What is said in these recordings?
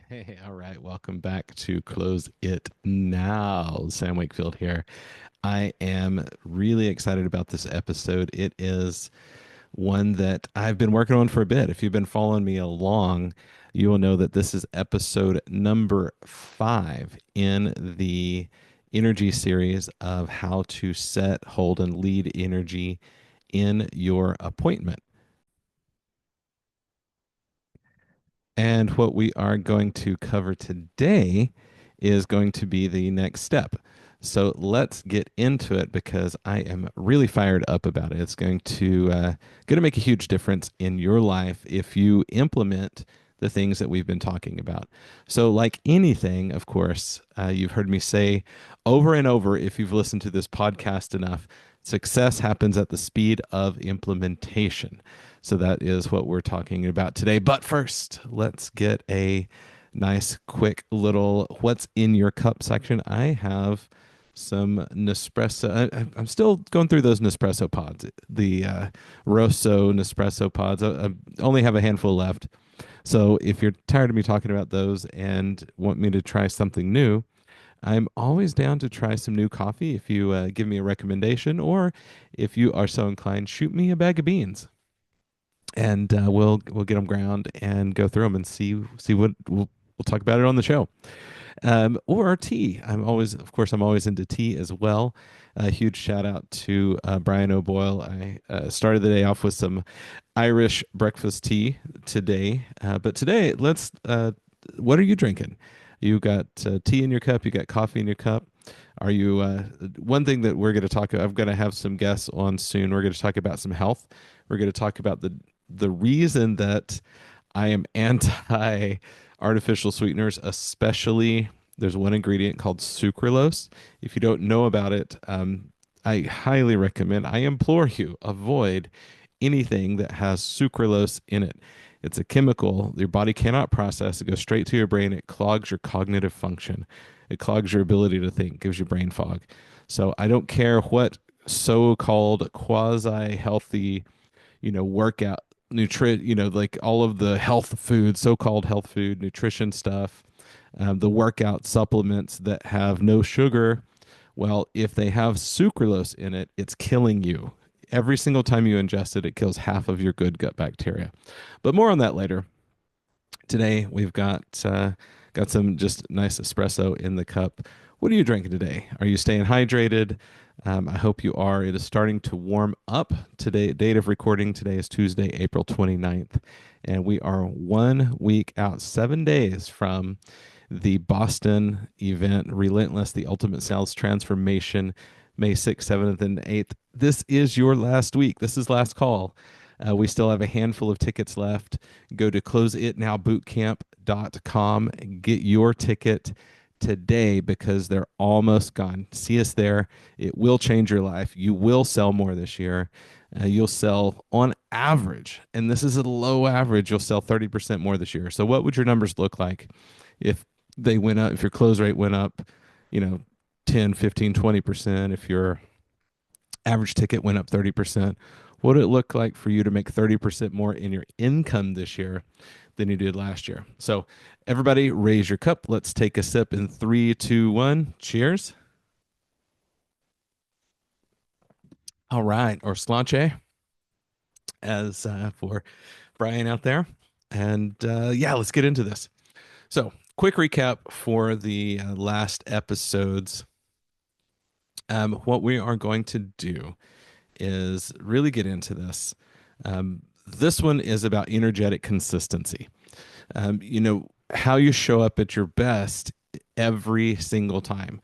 Hey, all right. Welcome back to Close It Now. Sam Wakefield here. I am really excited about this episode. It is one that I've been working on for a bit. If you've been following me along, you will know that this is episode number 5 in the energy series of how to set, hold, and lead energy in your appointment. And what we are going to cover today is going to be the next step. So let's get into it because I am really fired up about it. It's going to make a huge difference in your life if you implement the things that we've been talking about. So, like anything, of course, you've heard me say over and over, if you've listened to this podcast enough, success happens at the speed of implementation. So that is what we're talking about today. But first, let's get a nice, quick little what's in your cup section. I have some Nespresso. I'm still going through those Nespresso pods, the Rosso Nespresso pods. I only have a handful left. So if you're tired of me talking about those and want me to try something new, I'm always down to try some new coffee. If you give me a recommendation, or if you are so inclined, shoot me a bag of beans and we'll get them ground and go through them and see what we'll talk about it on the show. Or tea. I'm always into tea as well. A huge shout out to Brian O'Boyle. I started the day off with some Irish breakfast tea today. But today, let's. What are you drinking? You got tea in your cup. You got coffee in your cup. Are you one thing that we're going to talk about? I'm going to have some guests on soon. We're going to talk about some health. We're going to talk about the reason that I am anti artificial sweeteners, especially there's one ingredient called sucralose. If you don't know about it, I highly recommend, I implore you, avoid anything that has sucralose in it. It's a chemical your body cannot process. It goes straight to your brain. It clogs your cognitive function. It clogs your ability to think, gives you brain fog. So I don't care what so-called quasi-healthy, workout like all of the health food, so-called health food, nutrition stuff, the workout supplements that have no sugar. Well, if they have sucralose in it, it's killing you. Every single time you ingest it, it kills half of your good gut bacteria. But more on that later. Today we've got some just nice espresso in the cup. What are you drinking today? Are you staying hydrated? I hope you are. It is starting to warm up. Today, date of recording today is Tuesday, April 29th, and we are 1 week out, 7 days from the Boston event, Relentless, the Ultimate Sales Transformation, May 6th, 7th, and 8th. This is your last week. This is last call. We still have a handful of tickets left. Go to closeitnowbootcamp.com and get your ticket today because they're almost gone. See us there. It will change your life. You will sell more this year. You'll sell on average, and this is a low average, you'll sell 30% more this year. So what would your numbers look like if they went up, if your close rate went up, you know, 10, 15, 20%, if your average ticket went up 30%? What would it look like for you to make 30% more in your income this year than you did last year? So, everybody, raise your cup. Let's take a sip in three, two, one. Cheers. All right, or slanche, as for Brian out there. And yeah, let's get into this. So, quick recap for the last episodes. What we are going to do is really get into this. This one is about energetic consistency. How you show up at your best every single time.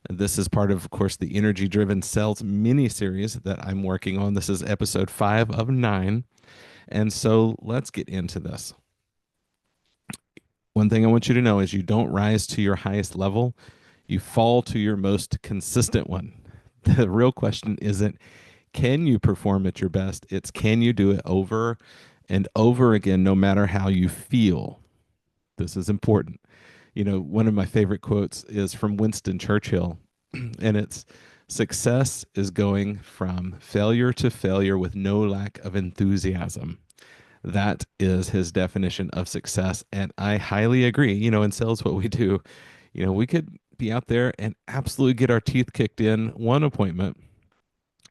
This is part of course, the Energy Driven Sales mini series that I'm working on. This is episode 5 of 9. And so let's get into this. One thing I want you to know is you don't rise to your highest level, you fall to your most consistent one. The real question isn't, can you perform at your best? It's, can you do it over and over again, no matter how you feel? This is important. One of my favorite quotes is from Winston Churchill, and it's, success is going from failure to failure with no lack of enthusiasm. That is his definition of success. And I highly agree. In sales, what we do, we could be out there and absolutely get our teeth kicked in one appointment,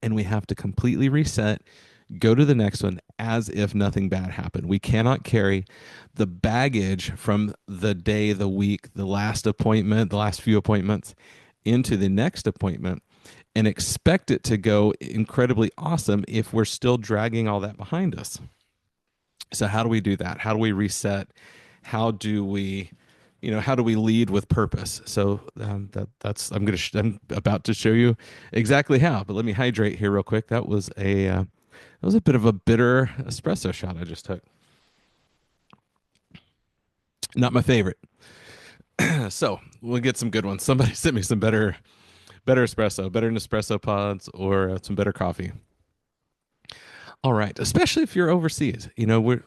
and we have to completely reset, go to the next one as if nothing bad happened. We cannot carry the baggage from the day, the week, the last appointment, the last few appointments into the next appointment and expect it to go incredibly awesome if we're still dragging all that behind us. So how do we do that? How do we reset? How do we, how do we lead with purpose? So that's I'm about to show you exactly how. But let me hydrate here real quick. That was a bit of a bitter espresso shot I just took. Not my favorite. So we'll get some good ones. Somebody sent me some better espresso, better Nespresso pods, or some better coffee. All right, especially if you're overseas. We're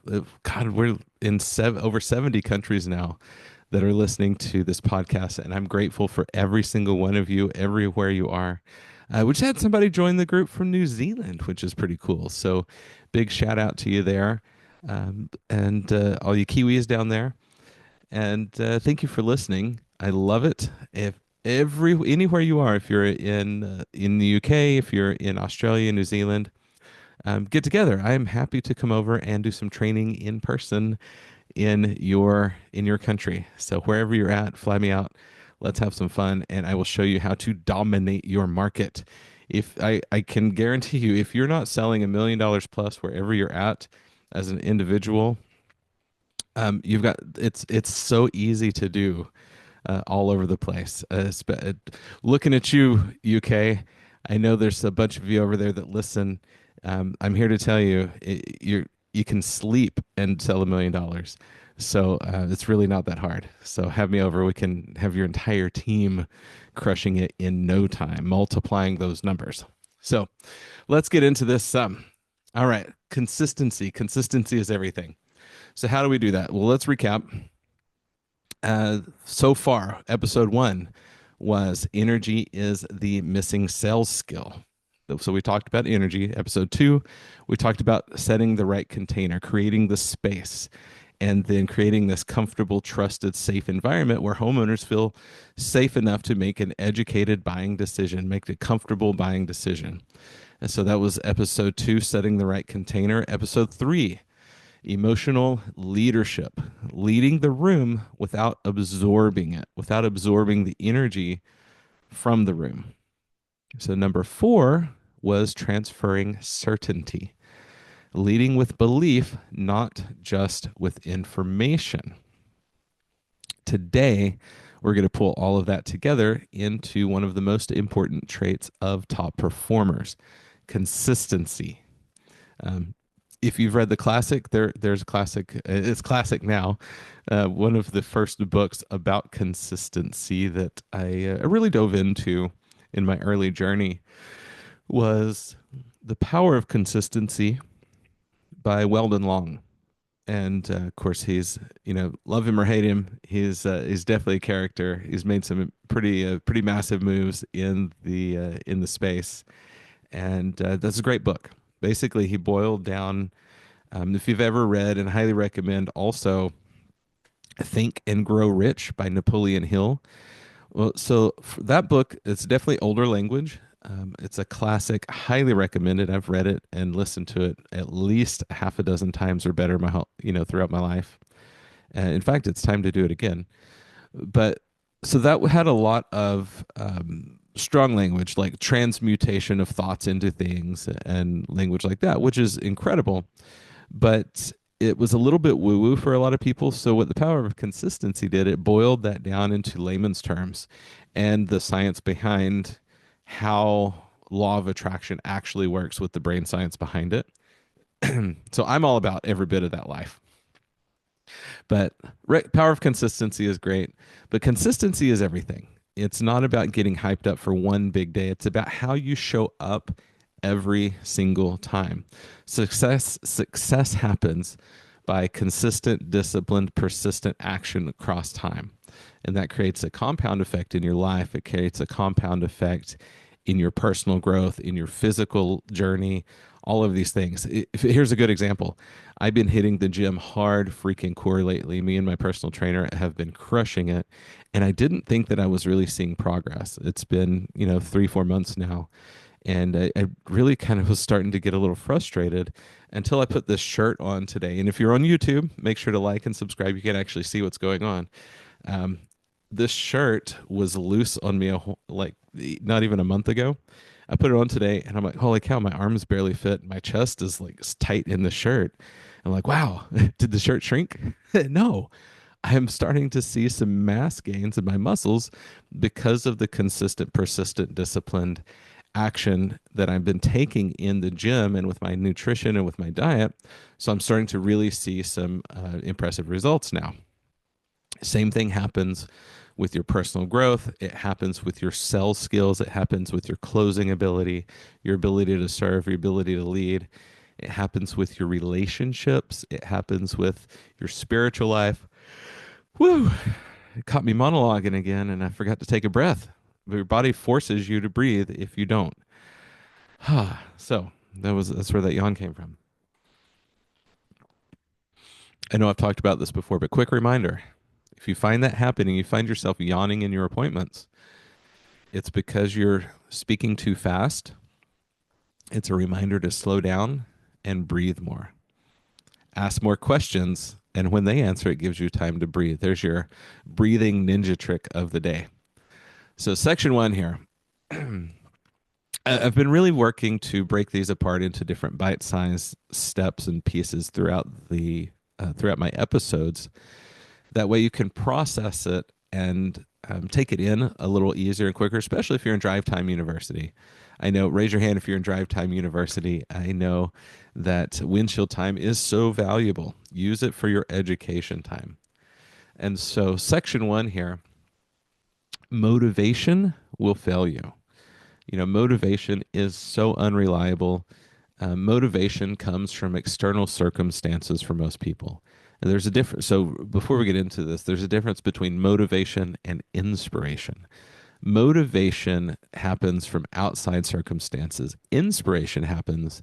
in over 70 countries now that are listening to this podcast, and I'm grateful for every single one of you, everywhere you are. We just had somebody join the group from New Zealand, which is pretty cool. So, big shout out to you there, and all you Kiwis down there. And thank you for listening. I love it. If anywhere you are, if you're in the UK, if you're in Australia, New Zealand, get together. I am happy to come over and do some training in person in your country. So wherever you're at, fly me out. Let's have some fun, and I will show you how to dominate your market. If I can guarantee you, if you're not selling $1 million plus wherever you're at as an individual, you've got it's so easy to do all over the place. Looking at you, UK, I know there's a bunch of you over there that listen. I'm here to tell you, you can sleep and sell $1 million. So it's really not that hard. So have me over. We can have your entire team crushing it in no time, multiplying those numbers. So let's get into this. All right, consistency. Consistency is everything. So how do we do that? Well, let's recap. So far, episode 1 was energy is the missing sales skill. So we talked about energy. Episode 2, we talked about setting the right container, creating the space, and then creating this comfortable, trusted, safe environment where homeowners feel safe enough to make an educated buying decision, make a comfortable buying decision. And so that was episode 2, setting the right container. Episode 3, emotional leadership, leading the room without absorbing it, without absorbing the energy from the room. So number 4 was transferring certainty, leading with belief, not just with information. Today, we're going to pull all of that together into one of the most important traits of top performers, consistency. If you've read the classic, there's a classic. It's classic now. One of the first books about consistency that I really dove into in my early journey was The Power of Consistency by Weldon Long. And of course, he's love him or hate him, he's definitely a character. He's made some pretty massive moves in the space, and that's a great book. Basically, he boiled down. If you've ever read, and I highly recommend also, Think and Grow Rich by Napoleon Hill. Well, so for that book, it's definitely older language. It's a classic, highly recommended. I've read it and listened to it at least half a dozen times or better throughout my life. In fact, it's time to do it again. But so that had a lot of strong language, like transmutation of thoughts into things and language like that, which is incredible. But it was a little bit woo-woo for a lot of people. So what the power of consistency did, it boiled that down into layman's terms and the science behind how law of attraction actually works with the brain science behind it. So I'm all about every bit of that life. But power of consistency is great, but consistency is everything. It's not about getting hyped up for one big day. It's about how you show up every single time. Success happens by consistent, disciplined, persistent action across time. And that creates a compound effect in your life. It creates a compound effect in your personal growth, in your physical journey, all of these things. Here's a good example. I've been hitting the gym hard freaking core lately. Me and my personal trainer have been crushing it. And I didn't think that I was really seeing progress. It's been, 3, 4 months now. And I really kind of was starting to get a little frustrated until I put this shirt on today. And if you're on YouTube, make sure to like and subscribe. You can actually see what's going on. Um, this shirt was loose on me like not even a month ago. I put it on today and I'm like, holy cow, my arms barely fit. My chest is like tight in the shirt. I'm like, wow, did the shirt shrink? No, I am starting to see some mass gains in my muscles because of the consistent, persistent, disciplined action that I've been taking in the gym and with my nutrition and with my diet. So I'm starting to really see some impressive results now. Same thing happens with your personal growth. It happens with your sales skills. It happens with your closing ability, your ability to serve, your ability to lead. It happens with your relationships. It happens with your spiritual life. Woo! It caught me monologuing again, and I forgot to take a breath. Your body forces you to breathe if you don't. So that's where that yawn came from. I know I've talked about this before, but quick reminder: if you find that happening, you find yourself yawning in your appointments, it's because you're speaking too fast. It's a reminder to slow down and breathe more. Ask more questions, and when they answer, it gives you time to breathe. There's your breathing ninja trick of the day. So, section one here. I've been really working to break these apart into different bite-sized steps and pieces throughout my episodes. That way, you can process it and take it in a little easier and quicker, especially if you're in Drive Time University. I know, raise your hand if you're in Drive Time University. I know that windshield time is so valuable. Use it for your education time. And so, section one here, motivation will fail you. Motivation is so unreliable. Motivation comes from external circumstances for most people. And there's a difference. So before we get into this, there's a difference between motivation and inspiration. Motivation happens from outside circumstances. Inspiration happens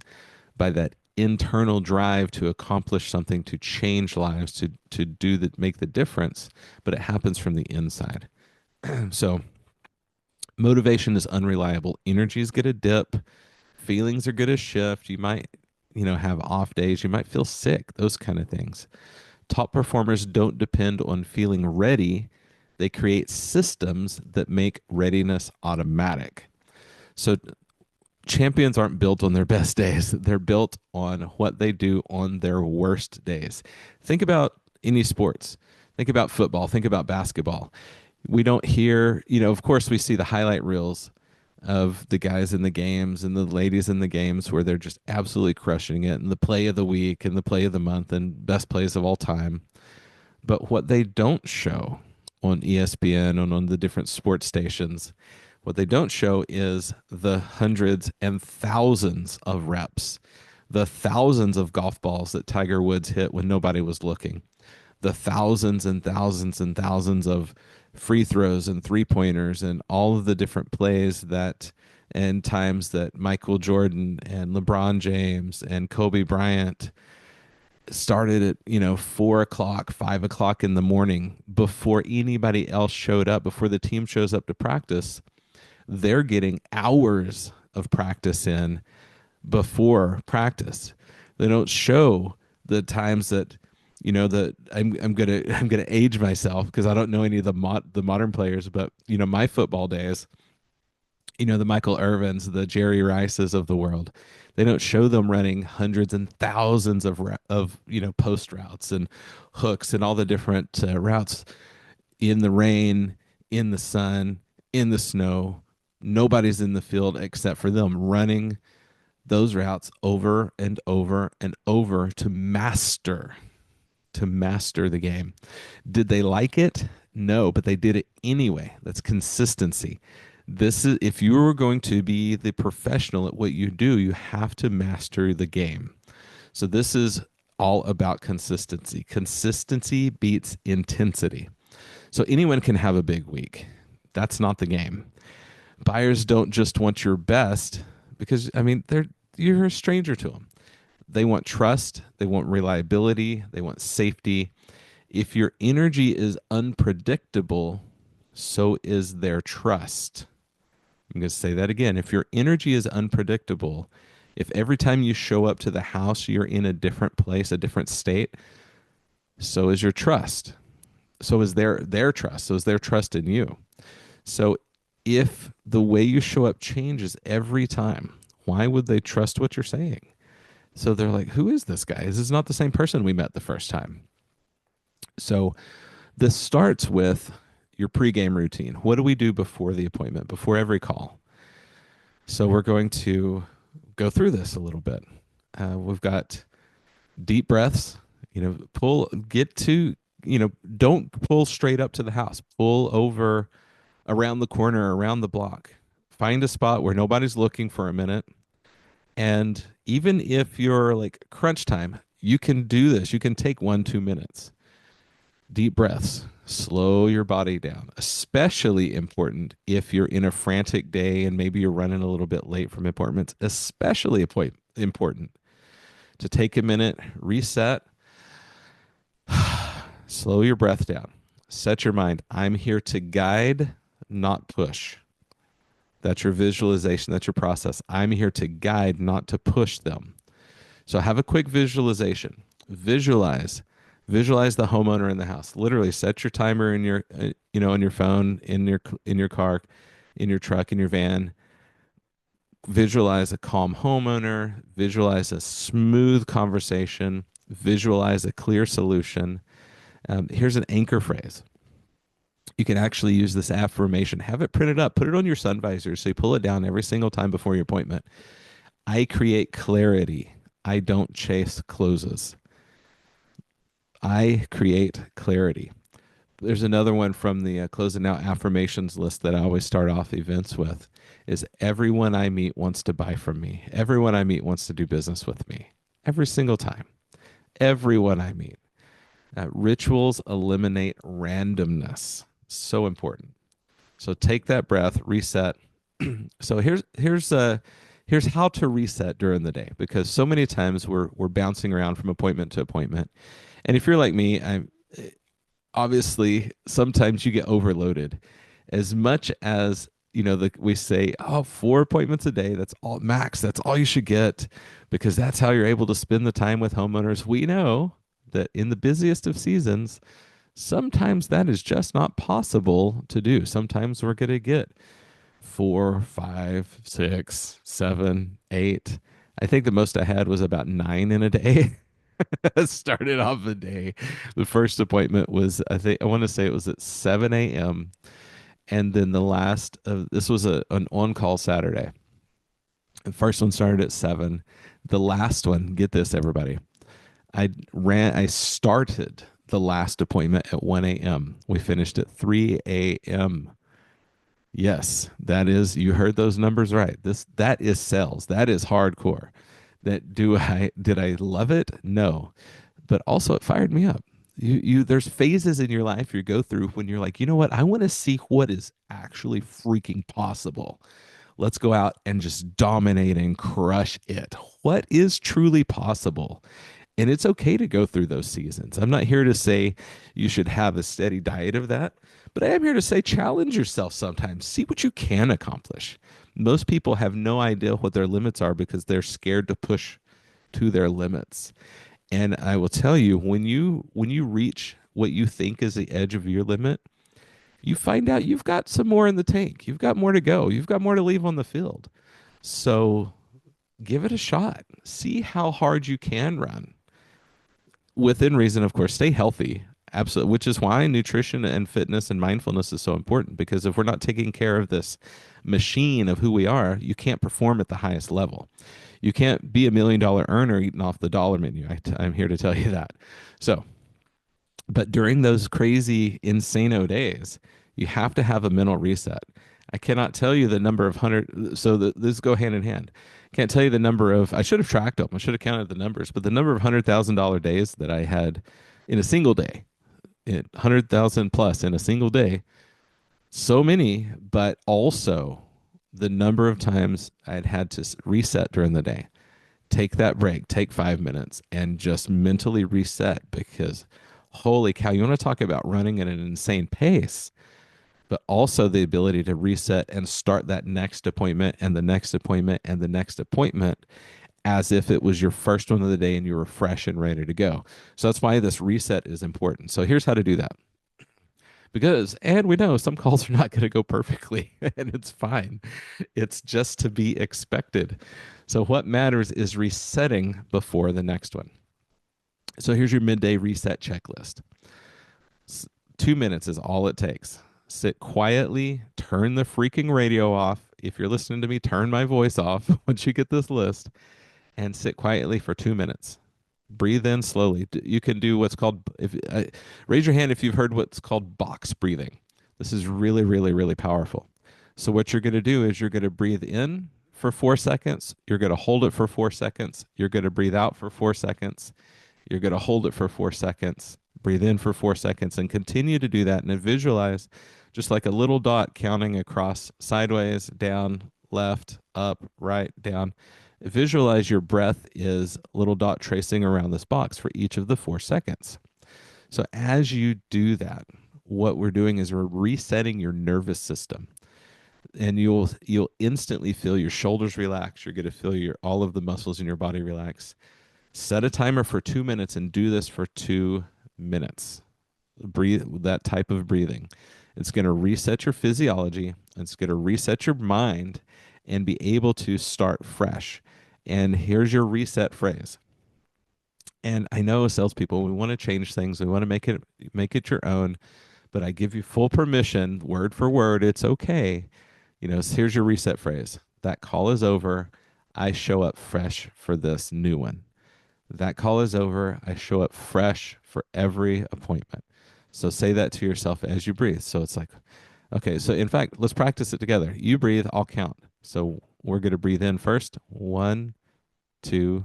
by that internal drive to accomplish something, to change lives, to make the difference, but it happens from the inside. So motivation is unreliable. Energies get a dip. Feelings are going to shift. You might, have off days. You might feel sick, those kind of things. Top performers don't depend on feeling ready. They create systems that make readiness automatic. So champions aren't built on their best days. They're built on what they do on their worst days. Think about any sports. Think about football. Think about basketball. We don't hear, of course, we see the highlight reels of the guys in the games and the ladies in the games where they're just absolutely crushing it, and the play of the week and the play of the month and best plays of all time. But what they don't show on ESPN and on the different sports stations, what they don't show is the hundreds and thousands of reps, the thousands of golf balls that Tiger Woods hit when nobody was looking, the thousands and thousands and thousands of free throws and three pointers and all of the different plays and times that Michael Jordan and LeBron James and Kobe Bryant started at 4 o'clock, 5 o'clock in the morning before anybody else showed up, before the team shows up to practice. They're getting hours of practice in before practice. They don't show the times that that I'm gonna age myself because I don't know any of the modern players, but my football days, the Michael Irvins, the Jerry Rices of the world, they don't show them running hundreds and thousands of post routes and hooks and all the different routes in the rain, in the sun, in the snow. Nobody's in the field except for them running those routes over and over and over to master the game. Did they like it? No, but they did it anyway. That's consistency. This is, if you are going to be the professional at what you do, you have to master the game. So this is all about consistency. Consistency beats intensity. So anyone can have a big week. That's not the game. Buyers don't just want your best because they're you're a stranger to them. They want trust, they want reliability, they want safety. If your energy is unpredictable, so is their trust. I'm going to say that again. If your energy is unpredictable, if every time you show up to the house you're in a different place, a different state, so is your trust. So is their trust. So is their trust in you. So if the way you show up changes every time, why would they trust what you're saying? So they're like, who is this guy? This is not the same person we met the first time. So this starts with your pregame routine. What do we do before the appointment, before every call? So we're going to go through this a little bit. We've got deep breaths, don't pull straight up to the house. Pull over around the corner, around the block. Find a spot where nobody's looking for a minute. And even if you're like crunch time, you can do this. You can take 1-2 minutes. Deep breaths. Slow your body down. Especially important if you're in a frantic day and maybe you're running a little bit late from appointments. Especially important to take a minute, reset, slow your breath down. Set your mind. I'm here to guide, not push. That's your visualization. That's your process. I'm here to guide, not to push them. So have a quick visualization. Visualize the homeowner in the house. Literally set your timer in your on your phone, in your car, in your truck, in your van. Visualize a calm homeowner, visualize a smooth conversation, visualize a clear solution. Here's an anchor phrase. You can actually use this affirmation. Have it printed up. Put it on your sun visor so you pull it down every single time before your appointment. I create clarity. I don't chase closes. I create clarity. There's another one from the closing out affirmations list that I always start off events with is everyone I meet wants to buy from me. Everyone I meet wants to do business with me. Every single time. Everyone I meet. Rituals eliminate randomness. So important. So take that breath, reset. So here's how to reset during the day, because so many times we're bouncing around from appointment to appointment. And if you're like me, I'm obviously sometimes you get overloaded. As much as we say, oh, 4 appointments a day, that's all max, that's all you should get, because that's how you're able to spend the time with homeowners. We know that in the busiest of seasons, sometimes that is just not possible to do. Sometimes we're going to get 4, 5, 6, 7, 8. I think the most I had was about 9 in a day. Started off the day. The first appointment was, I want to say it was at 7 a.m. And then the last of this was an on-call Saturday. The first one started at 7. The last one, get this, everybody. I started the last appointment at 1 a.m. We finished at 3 a.m. Yes, you heard those numbers right. That is sales. That is hardcore. Did I love it? No. But also it fired me up. There's phases in your life you go through when you're like, you know what? I want to see what is actually freaking possible. Let's go out and just dominate and crush it. What is truly possible? And it's okay to go through those seasons. I'm not here to say you should have a steady diet of that, but I am here to say challenge yourself sometimes. See what you can accomplish. Most people have no idea what their limits are because they're scared to push to their limits. And I will tell you, when you reach what you think is the edge of your limit, you find out you've got some more in the tank. You've got more to go. You've got more to leave on the field. So give it a shot. See how hard you can run. Within reason, of course, stay healthy. Absolutely. Which is why nutrition and fitness and mindfulness is so important, because if we're not taking care of this machine of who we are, you can't perform at the highest level. You can't be $1 million earner eating off the dollar menu. I'm here to tell you that. So, but during those crazy, insano days, you have to have a mental reset. I cannot tell you the number of this go hand in hand. Can't tell you the number of, I should have tracked them. I should have counted the numbers, but the number of $100,000 days that I had in a single day, 100,000 plus in a single day, so many, but also the number of times I'd had to reset during the day. take that break, take 5 minutes, and just mentally reset because holy cow, you want to talk about running at an insane pace, but also the ability to reset and start that next appointment and the next appointment and the next appointment as if it was your first one of the day and you were fresh and ready to go. So that's why this reset is important. So here's how to do that. Because, and we know some calls are not going to go perfectly, and it's fine. It's just to be expected. So, what matters is resetting before the next one. So, here's your midday reset checklist. 2 minutes is all it takes. Sit quietly, turn the freaking radio off. If you're listening to me, turn my voice off once you get this list and sit quietly for 2 minutes. Breathe in slowly. You can do what's called, raise your hand if you've heard what's called box breathing. This is really, really, really powerful. So, what you're going to do is you're going to breathe in for 4 seconds. You're going to hold it for 4 seconds. You're going to breathe out for 4 seconds. You're going to hold it for 4 seconds, breathe in for 4 seconds, and continue to do that. And then visualize just like a little dot counting across sideways, down, left, up, right, down. Visualize your breath is a little dot tracing around this box for each of the 4 seconds. So as you do that, what we're doing is we're resetting your nervous system. And you'll instantly feel your shoulders relax. You're going to feel your all of the muscles in your body relax. Set a timer for 2 minutes and do this for 2 minutes. Breathe that type of breathing. It's going to reset your physiology. It's going to reset your mind and be able to start fresh. And here's your reset phrase. And I know salespeople, we want to change things. We want to make it your own. But I give you full permission, word for word. It's okay. So here's your reset phrase. That call is over. I show up fresh for this new one. That call is over. I show up fresh for every appointment. So say that to yourself as you breathe. So it's like, okay, so in fact, let's practice it together. You breathe, I'll count. So we're going to breathe in first. 1, 2,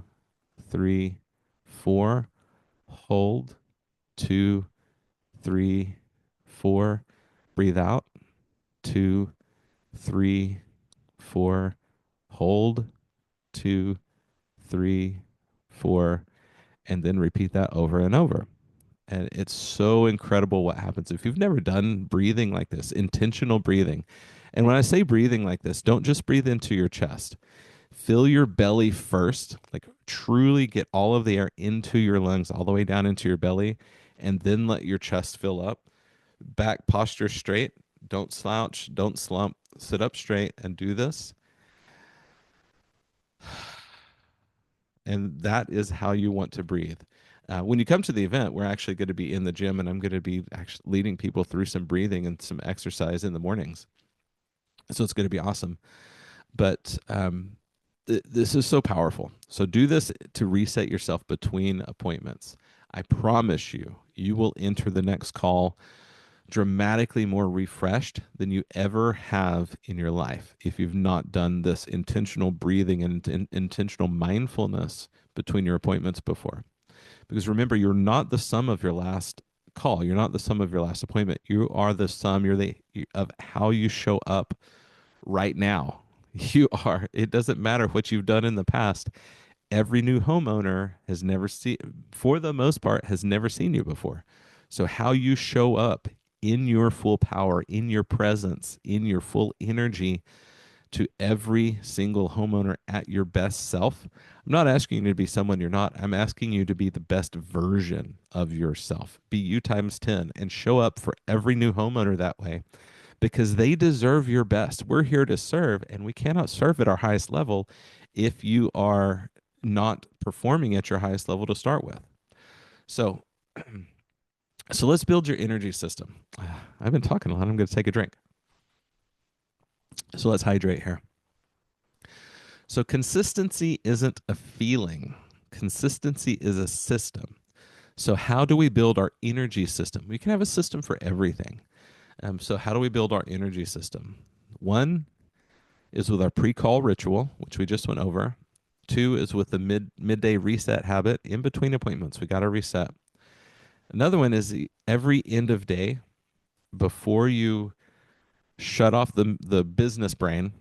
3, 4. Hold. 2, 3, 4. Breathe out. 2, 3, 4. Hold. 2, 3, 4. And then repeat that over and over. And it's so incredible what happens if you've never done breathing like this, intentional breathing. And when I say breathing like this, don't just breathe into your chest. Fill your belly first, like truly get all of the air into your lungs, all the way down into your belly, and then let your chest fill up. Back posture straight. Don't slouch, don't slump. Sit up straight and do this. And that is how you want to breathe. When you come to the event, we're actually going to be in the gym, and I'm going to be actually leading people through some breathing and some exercise in the mornings. So it's going to be awesome. But this is so powerful. So do this to reset yourself between appointments. I promise you, you will enter the next call dramatically more refreshed than you ever have in your life if you've not done this intentional breathing and intentional mindfulness between your appointments before. Because remember, you're not the sum of your last call. You're not the sum of your last appointment. You are the sum of how you show up right now. You are. It doesn't matter what you've done in the past. Every new homeowner has never seen, for the most part, has never seen you before. So how you show up in your full power, in your presence, in your full energy to every single homeowner at your best self. I'm not asking you to be someone you're not. I'm asking you to be the best version of yourself. Be you times 10 and show up for every new homeowner that way because they deserve your best. We're here to serve, and we cannot serve at our highest level if you are not performing at your highest level to start with. So, so let's build your energy system. I've been talking a lot. I'm going to take a drink. So let's hydrate here. So consistency isn't a feeling. Consistency is a system. So how do we build our energy system? We can have a system for everything. So how do we build our energy system? One is with our pre-call ritual, which we just went over. 2 is with the midday reset habit in between appointments. We got to reset. Another one is every end of day before you shut off the business brain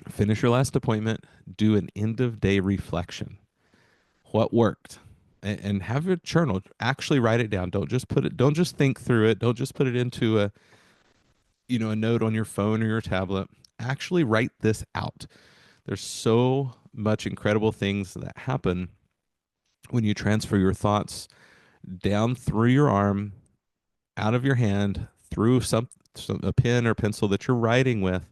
Finish your last appointment, do an end of day reflection. What worked? And have a journal. Actually write it down. Don't just think through it. Don't just put it into a note on your phone or your tablet. Actually write this out. There's so much incredible things that happen when you transfer your thoughts down through your arm, out of your hand, through some a pen or pencil that you're writing with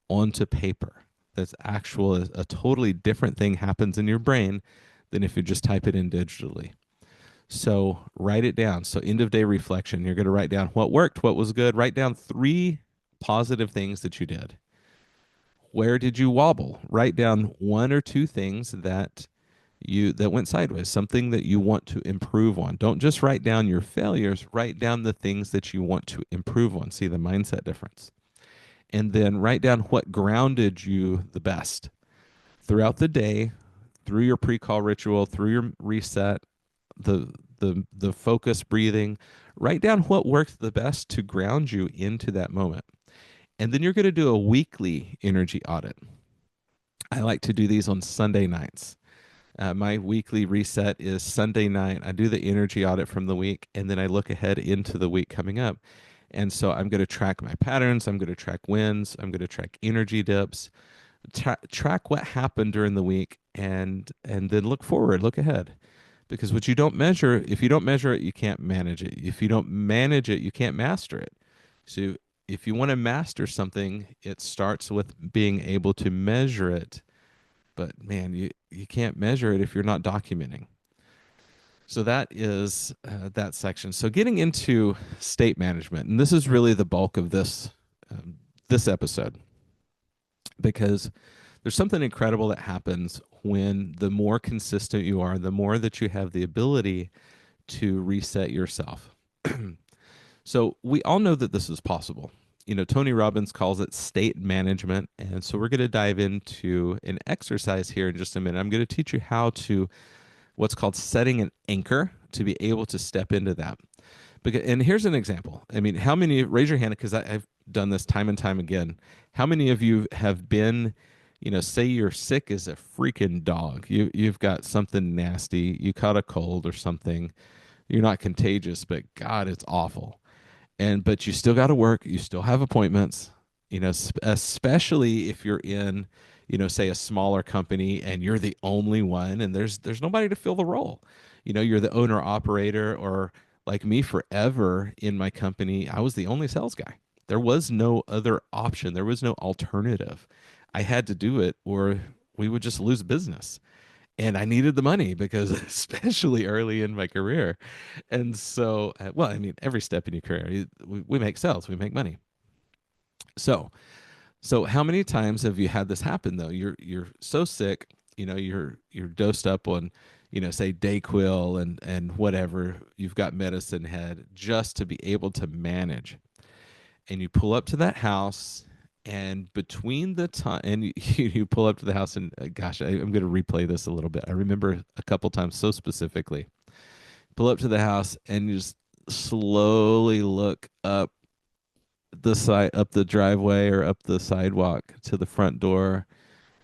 onto paper. That's a totally different thing happens in your brain than if you just type it in digitally. So write it down. So end of day reflection. You're going to write down what worked, what was good. Write down 3 positive things that you did. Where did you wobble? Write down 1 or 2 things that went sideways, something that you want to improve on. Don't just write down your failures, write down the things that you want to improve on. See the mindset difference. And then write down what grounded you the best throughout the day, through your pre-call ritual, through your reset, the focus breathing. Write down what worked the best to ground you into that moment. And then you're going to do a weekly energy audit. I like to do these on Sunday nights. My weekly reset is Sunday night. I do the energy audit from the week, and then I look ahead into the week coming up. And so I'm going to track my patterns. I'm going to track wins. I'm going to track energy dips. Track what happened during the week, and then look forward, look ahead. Because what you don't measure, if you don't measure it, you can't manage it. If you don't manage it, you can't master it. So if you want to master something, it starts with being able to measure it. But man, you can't measure it if you're not documenting. So that is that section. So getting into state management, and this is really the bulk of this episode, because there's something incredible that happens when the more consistent you are, the more that you have the ability to reset yourself. So we all know that this is possible. Tony Robbins calls it state management. And so we're going to dive into an exercise here in just a minute. I'm going to teach you how to what's called setting an anchor to be able to step into that. And here's an example. I mean, how many, raise your hand, because I've done this time and time again. How many of you have been, say you're sick as a freaking dog. You've got something nasty. You caught a cold or something. You're not contagious, but God, it's awful. But you still got to work. You still have appointments, especially if you're in, say a smaller company and you're the only one and there's nobody to fill the role. You're the owner operator, or like me forever in my company, I was the only sales guy. There was no other option. There was no alternative. I had to do it or we would just lose business. And I needed the money because, especially early in my career. And so, well, I mean, every step in your career, we make sales, we make money. So how many times have you had this happen though? You're so sick, you're dosed up on, say Dayquil and whatever. You've got medicine head just to be able to manage. And you pull up to that house, and between the time and you pull up to the house, and gosh, I'm going to replay this a little bit. I remember a couple times so specifically. Pull up to the house and you just slowly look up the driveway or up the sidewalk to the front door,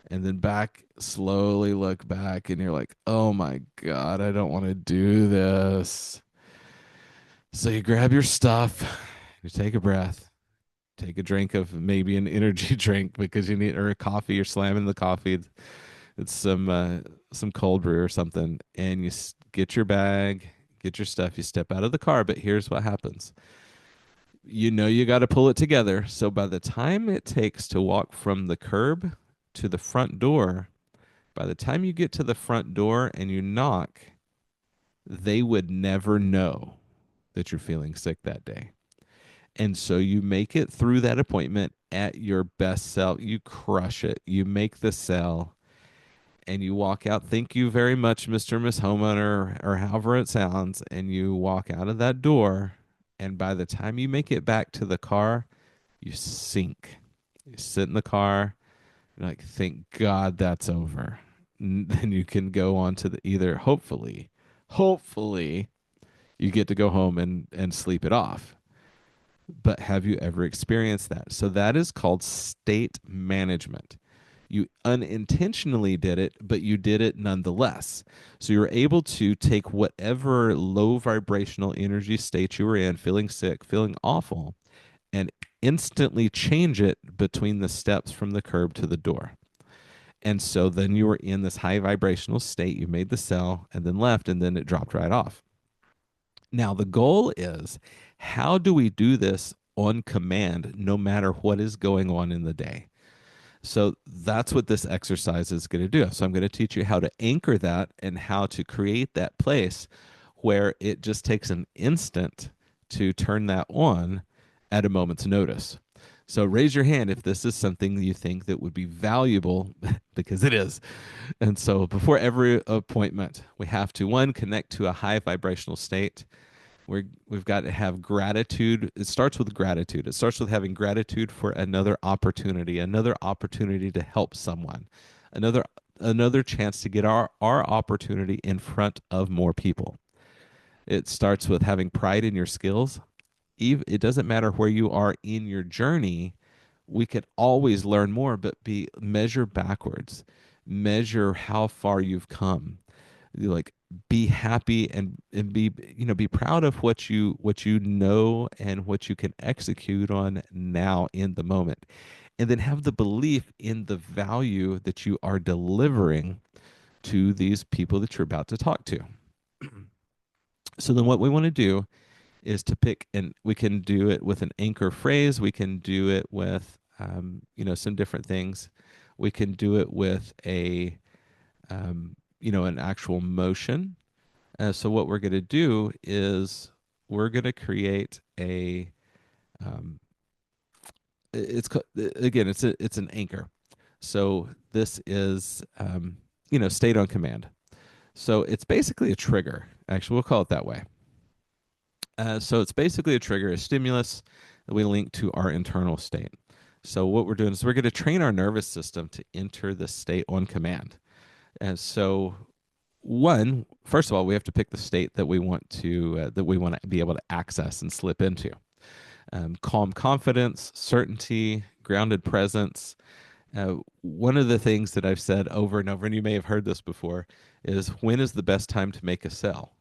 and then back, slowly look back, and you're like, oh my God, I don't want to do this. So you grab your stuff, you take a breath, take a drink of maybe an energy drink because you need, or a coffee, you're slamming the coffee. It's some cold brew or something, and you get your bag, get your stuff, you step out of the car. But here's what happens. You got to pull it together. So by the time it takes to walk from the curb to the front door, by the time you get to the front door and you knock, they would never know that you're feeling sick that day. And so you make it through that appointment at your best self. You crush it. You make the sell and you walk out. Thank you very much, Mr. and Miss Homeowner, or however it sounds. And you walk out of that door. And by the time you make it back to the car, you sink. You sit in the car. You're like, thank God that's over. Then you can go on to the either, hopefully, you get to go home and sleep it off. But have you ever experienced that? So that is called state management. You unintentionally did it, but you did it nonetheless. So you're able to take whatever low vibrational energy state you were in, feeling sick, feeling awful, and instantly change it between the steps from the curb to the door. And so then you were in this high vibrational state. You made the sell and then left, and then it dropped right off. Now, the goal is, how do we do this on command no matter what is going on in the day? So that's what this exercise is going to do. So I'm going to teach you how to anchor that and how to create that place where it just takes an instant to turn that on at a moment's notice. So raise your hand if this is something you think that would be valuable, because it is. And so before every appointment, we have to, one, connect to a high vibrational state. We've got to have gratitude. It starts with gratitude. It starts with having gratitude for another opportunity to help someone, another another chance to get our opportunity in front of more people. It starts with having pride in your skills. It doesn't matter where you are in your journey. We can always learn more, but measure backwards, measure how far you've come. Like, be happy and be proud of what you know and what you can execute on now in the moment, and then have the belief in the value that you are delivering to these people that you're about to talk to. So then what we want to do is to pick, and we can do it with an anchor phrase. We can do it with some different things. We can do it with an actual motion. So what we're going to do is we're going to create um, again, it's an anchor. So this is, state on command. So it's basically a trigger. Actually, we'll call it that way. So it's basically a trigger, a stimulus that we link to our internal state. So what we're doing is we're going to train our nervous system to enter the state on command. And so, first of all, we have to pick the state that we want to be able to access and slip into. Calm confidence, certainty, grounded presence. One of the things that I've said over and over, and you may have heard this before, is, when is the best time to make a sell?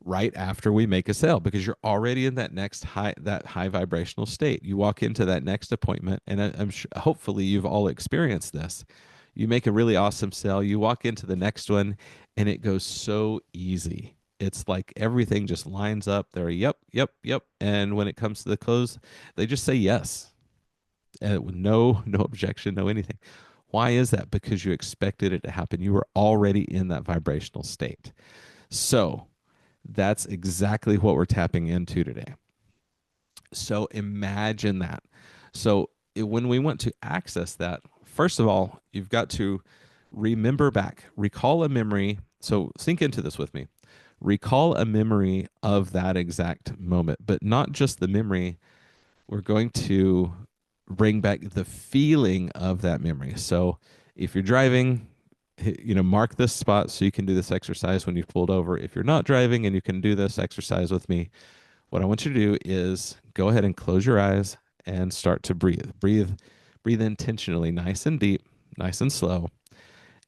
Right after we make a sale, because you're already in that high vibrational state. You walk into that next appointment, and I'm sure, hopefully you've all experienced this. You make a really awesome sale, you walk into the next one, and it goes so easy. It's like everything just lines up. They're yep, yep, yep, and when it comes to the close, they just say yes, and with no objection, no anything. Why is that? Because you expected it to happen. You were already in that vibrational state. So that's exactly what we're tapping into today. So imagine that. So when we want to access that, first of all, you've got to remember back, recall a memory. So sink into this with me. Recall a memory of that exact moment, but not just the memory. We're going to bring back the feeling of that memory. So if you're driving, mark this spot so you can do this exercise when you've pulled over. If you're not driving and you can do this exercise with me, what I want you to do is go ahead and close your eyes and start to breathe. Breathe intentionally, nice and deep, nice and slow,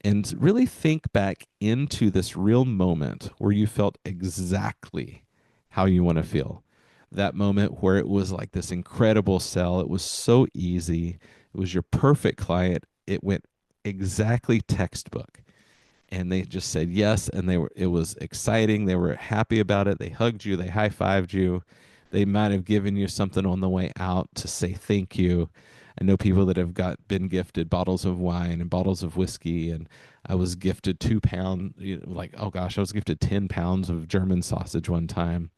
and really think back into this real moment where you felt exactly how you want to feel. That moment where it was like this incredible sell. It was so easy. It was your perfect client. It went exactly textbook, and they just said yes, and it was exciting. They were happy about it. They hugged you, they high-fived you. They might have given you something on the way out to say thank you. I know people that have been gifted bottles of wine and bottles of whiskey, and I was gifted 2 pound, oh gosh, I was gifted 10 pounds of German sausage one time.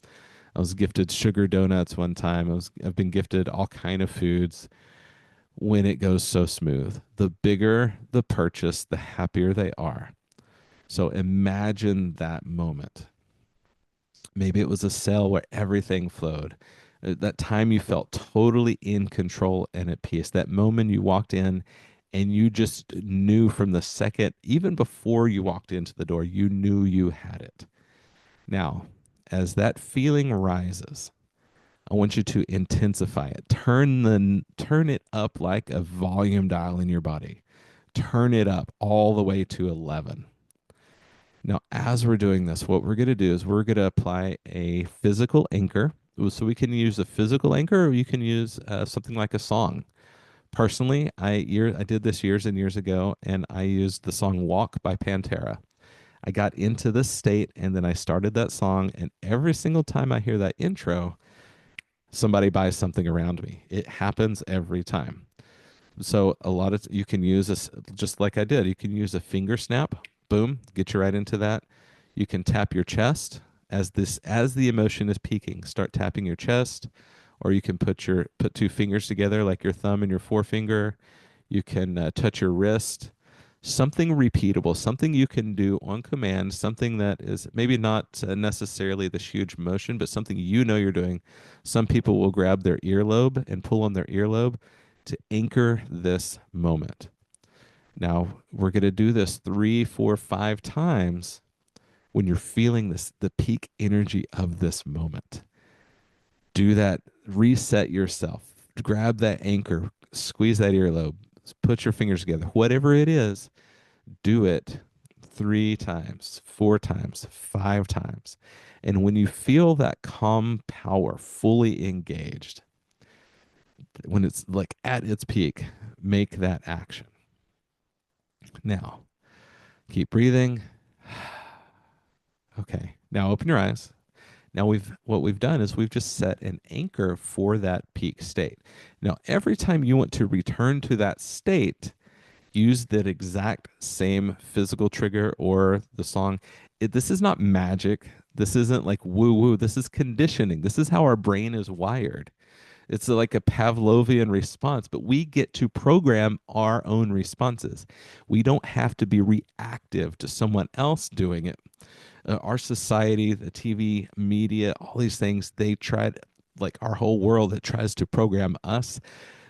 I was gifted sugar donuts one time. I've been gifted all kind of foods. When it goes so smooth, the bigger the purchase, the happier they are. So imagine that moment. Maybe it was a sale where everything flowed. That time you felt totally in control and at peace. That moment you walked in and you just knew from the second, even before you walked into the door, you knew you had it. Now, as that feeling rises, I want you to intensify it. Turn it up like a volume dial in your body. turn it up all the way to 11. Now, as we're doing this, what we're going to do is we're going to apply a physical anchor. So we can use a physical anchor, or you can use something like a song. Personally, I did this years and years ago, and I used the song "Walk" by Pantera. I got into this state, and then I started that song, and every single time I hear that intro, somebody buys something around me. It happens every time. So a lot of you can use this just like I did. You can use a finger snap, boom, get you right into that. You can tap your chest as the emotion is peaking. Start tapping your chest, or you can put two fingers together like your thumb and your forefinger. You can touch your wrist. Something repeatable, something you can do on command, something that is maybe not necessarily this huge motion, but something you know you're doing. Some people will grab their earlobe and pull on their earlobe to anchor this moment. Now, we're going to do this 3, 4, 5 times when you're feeling the peak energy of this moment. Do that, reset yourself, grab that anchor, squeeze that earlobe, put your fingers together, whatever it is, do it 3 times, 4 times, 5 times. And when you feel that calm power fully engaged, when it's like at its peak, make that action. Now, keep breathing. Okay. Now open your eyes. Now what we've done is we've just set an anchor for that peak state. Now, every time you want to return to that state, use that exact same physical trigger or the song. This is not magic. This isn't like woo woo. This is conditioning. This is how our brain is wired. It's like a Pavlovian response, but we get to program our own responses. We don't have to be reactive to someone else doing it. Our society, the TV, media, all these things, they tried, like our whole world that tries to program us.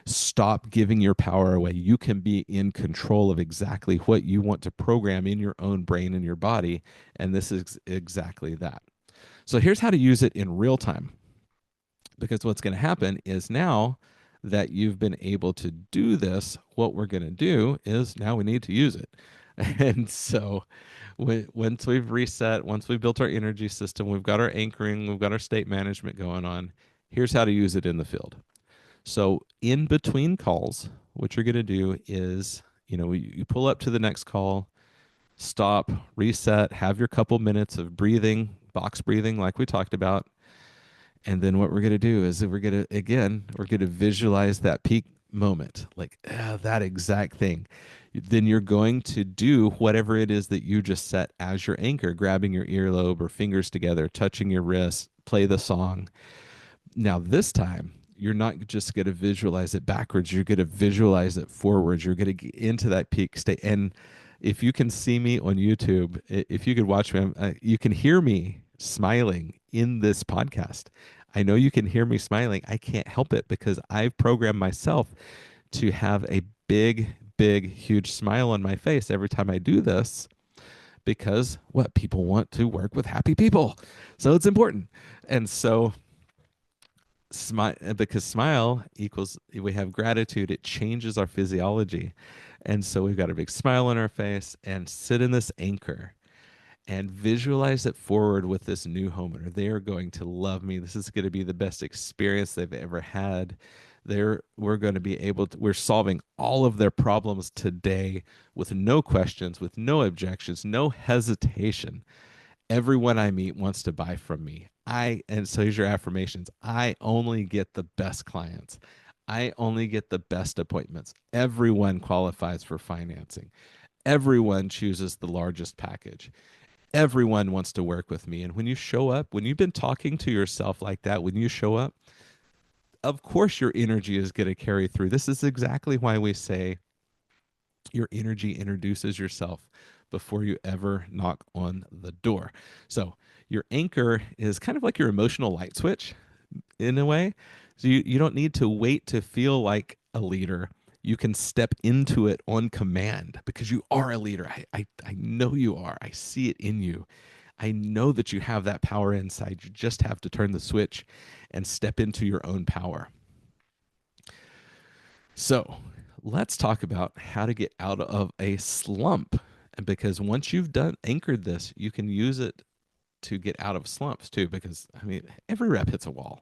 Stop giving your power away. You can be in control of exactly what you want to program in your own brain and your body. And this is exactly that. So here's how to use it in real time. Because what's going to happen is now that you've been able to do this, what we're going to do is now we need to use it. And so once we've reset, once we've built our energy system, we've got our anchoring, we've got our state management going on, here's how to use it in the field. So in between calls, what you're going to do is, you pull up to the next call, stop, reset, have your couple minutes of breathing, box breathing, like we talked about. And then what we're going to do is we're going to visualize that peak moment, like that exact thing. Then you're going to do whatever it is that you just set as your anchor, grabbing your earlobe or fingers together, touching your wrist, play the song. Now, this time, you're not just going to visualize it backwards. You're going to visualize it forwards. You're going to get into that peak state. And if you can see me on YouTube, if you could watch me, you can hear me smiling in this podcast. I know you can hear me smiling. I can't help it because I've programmed myself to have a big, big, huge smile on my face every time I do this because what people want to work with happy people. So it's important. And so smile, because smile equals we have gratitude, it changes our physiology. And so we've got a big smile on our face and sit in this anchor and visualize it forward with this new homeowner. They are going to love me. This is going to be the best experience they've ever had. We're going to be able to, we're solving all of their problems today with no questions, with no objections, no hesitation. Everyone I meet wants to buy from me. And so here's your affirmations. I only get the best clients. I only get the best appointments. Everyone qualifies for financing. Everyone chooses the largest package. Everyone wants to work with me. And when you show up, when you've been talking to yourself like that, when you show up, of course your energy is going to carry through. This is exactly why we say your energy introduces yourself before you ever knock on the door. So your anchor is kind of like your emotional light switch in a way. So you don't need to wait to feel like a leader. You can step into it on command because you are a leader. I know you are. I see it in you. I know that you have that power inside. You just have to turn the switch and step into your own power. So let's talk about how to get out of a slump. And because once you've done anchored this, you can use it to get out of slumps too. Because I mean, every rep hits a wall.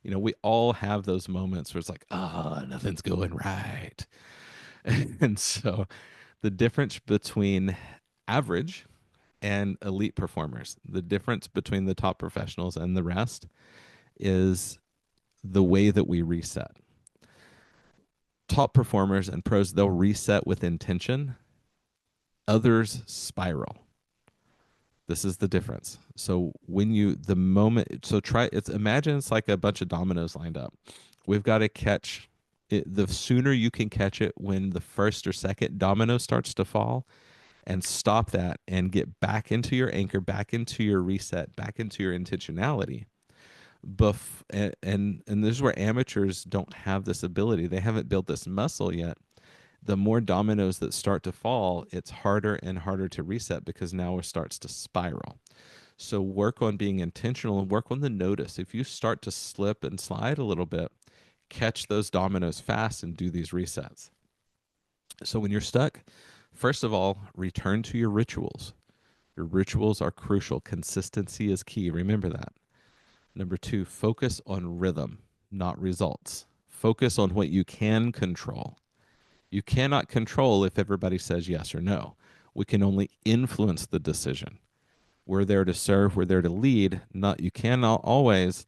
We all have those moments where it's like, oh, nothing's going right. And so the difference between average and elite performers, the difference between the top professionals and the rest is the way that we reset. Top performers and pros, they'll reset with intention. Others spiral. This is the difference. So the moment, so imagine it's like a bunch of dominoes lined up. We've got to catch it. The sooner you can catch it when the first or second domino starts to fall, and stop that and get back into your anchor, back into your reset, back into your intentionality. And this is where amateurs don't have this ability. They haven't built this muscle yet. The more dominoes that start to fall, it's harder and harder to reset because now it starts to spiral. So work on being intentional and work on the notice. If you start to slip and slide a little bit, catch those dominoes fast and do these resets. So when you're stuck, first of all, return to your rituals. Your rituals are crucial. Consistency is key. Remember that. Number two, focus on rhythm, not results. Focus on what you can control. You cannot control if everybody says yes or no. We can only influence the decision. We're there to serve, we're there to lead. Not you cannot always,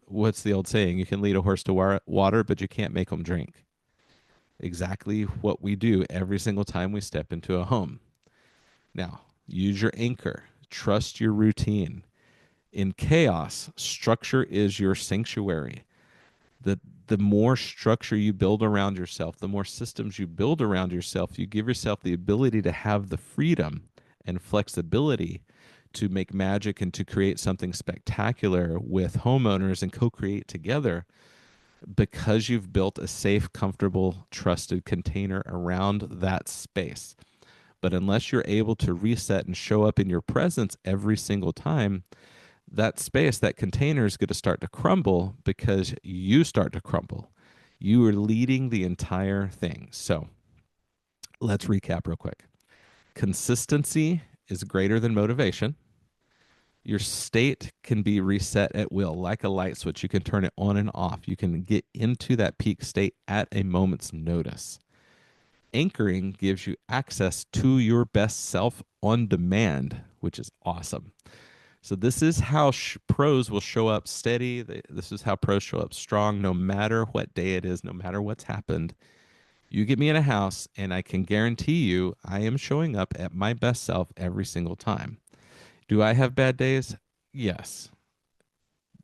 what's the old saying? You can lead a horse to water, but you can't make them drink. Exactly what we do every single time we step into a home. Now, use your anchor. Trust your routine. In chaos, structure is your sanctuary. The more structure you build around yourself, the more systems you build around yourself, you give yourself the ability to have the freedom and flexibility to make magic and to create something spectacular with homeowners and co-create together because you've built a safe, comfortable, trusted container around that space. But unless you're able to reset and show up in your presence every single time, that space, that container is going to start to crumble because you start to crumble. You are leading the entire thing. So let's recap real quick. Consistency is greater than motivation. Your state can be reset at will, like a light switch. You can turn it on and off. You can get into that peak state at a moment's notice. Anchoring gives you access to your best self on demand, which is awesome. So this is how pros will show up steady. This is how pros show up strong, no matter what day it is, no matter what's happened. You get me in a house, and I can guarantee you I am showing up at my best self every single time. Do I have bad days? Yes.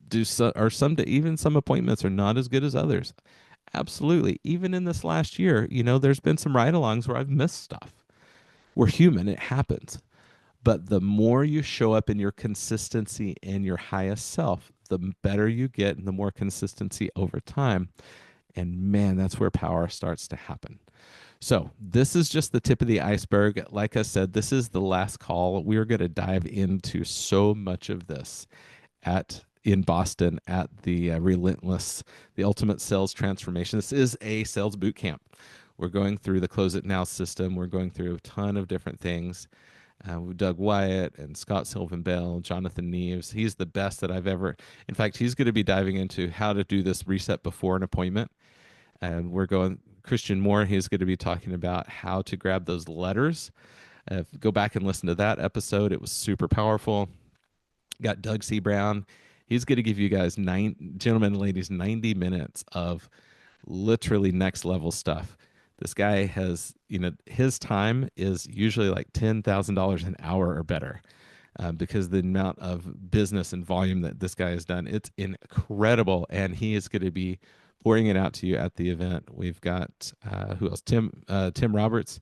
Even some appointments are not as good as others? Absolutely. Even in this last year, there's been some ride-alongs where I've missed stuff. We're human. It happens. But the more you show up in your consistency and your highest self, the better you get and the more consistency over time. And man, that's where power starts to happen. So this is just the tip of the iceberg. Like I said, this is the last call. We are going to dive into so much of this in Boston at the the Ultimate Sales Transformation. This is a sales boot camp. We're going through the Close It Now system. We're going through a ton of different things. Doug Wyatt and Scott Sylvan Bell, Jonathan Neves. He's the best that I've ever. In fact, he's going to be diving into how to do this reset before an appointment. And we're going, Christian Moore, he's going to be talking about how to grab those letters. Go back and listen to that episode. It was super powerful. Got Doug C. Brown. He's going to give you guys, gentlemen and ladies, 90 minutes of literally next level stuff. This guy has, his time is usually like $10,000 an hour or better because the amount of business and volume that this guy has done, it's incredible. And he is going to be pouring it out to you at the event. We've got, who else? Tim Roberts,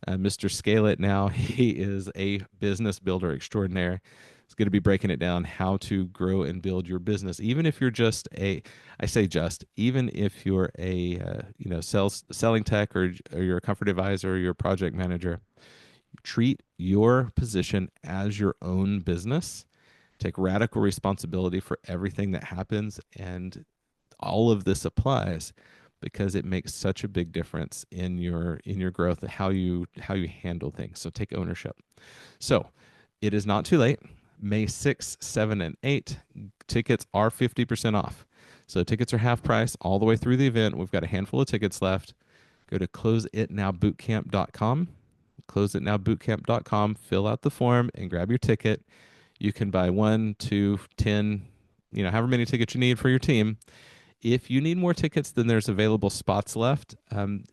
Mr. Scale It Now. He is a business builder extraordinaire. He's going to be breaking it down how to grow and build your business. Even if you're even if you're a, selling tech or you're a comfort advisor or you're a project manager, treat your position as your own business. Take radical responsibility for everything that happens. And all of this applies. because it makes such a big difference in your growth, how you handle things. So take ownership. So it is not too late. May 6th, 7, and 8, tickets are 50% off. So tickets are half price all the way through the event. We've got a handful of tickets left. Go to closeitnowbootcamp.com, closeitnowbootcamp.com, fill out the form and grab your ticket. You can buy 1, 2, 10, however many tickets you need for your team. If you need more tickets, then there's available spots left.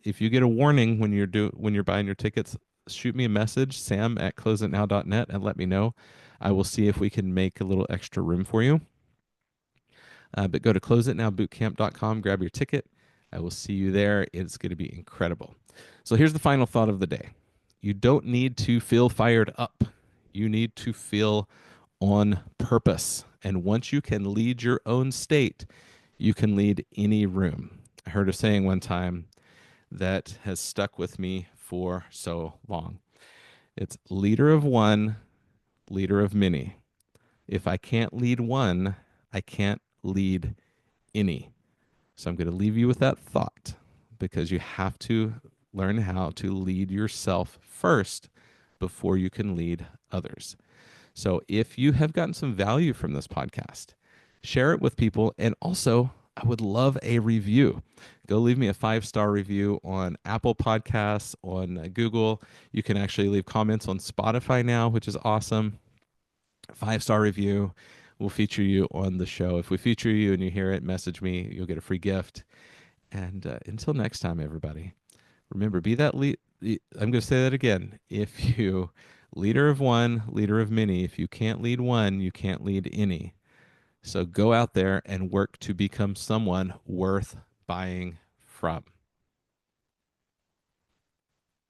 If you get a warning when you're buying your tickets, shoot me a message, sam@closeitnow.net, and let me know. I will see if we can make a little extra room for you. But go to closeitnowbootcamp.com, grab your ticket. I will see you there. It's going to be incredible. So here's the final thought of the day. You don't need to feel fired up. You need to feel on purpose. And once you can lead your own state, you can lead any room. I heard a saying one time that has stuck with me for so long. It's leader of one, leader of many. If I can't lead one, I can't lead any. So I'm going to leave you with that thought, because you have to learn how to lead yourself first before you can lead others. So if you have gotten some value from this podcast, share it with people. And also, I would love a review. Go leave me a 5-star review on Apple Podcasts, on Google. You can actually leave comments on Spotify now, which is awesome. 5-star review. We'll feature you on the show. If we feature you and you hear it, message me. You'll get a free gift. And until next time, everybody, remember, be that lead. I'm going to say that again. If you leader of one, leader of many, if you can't lead one, you can't lead any. So go out there and work to become someone worth buying from.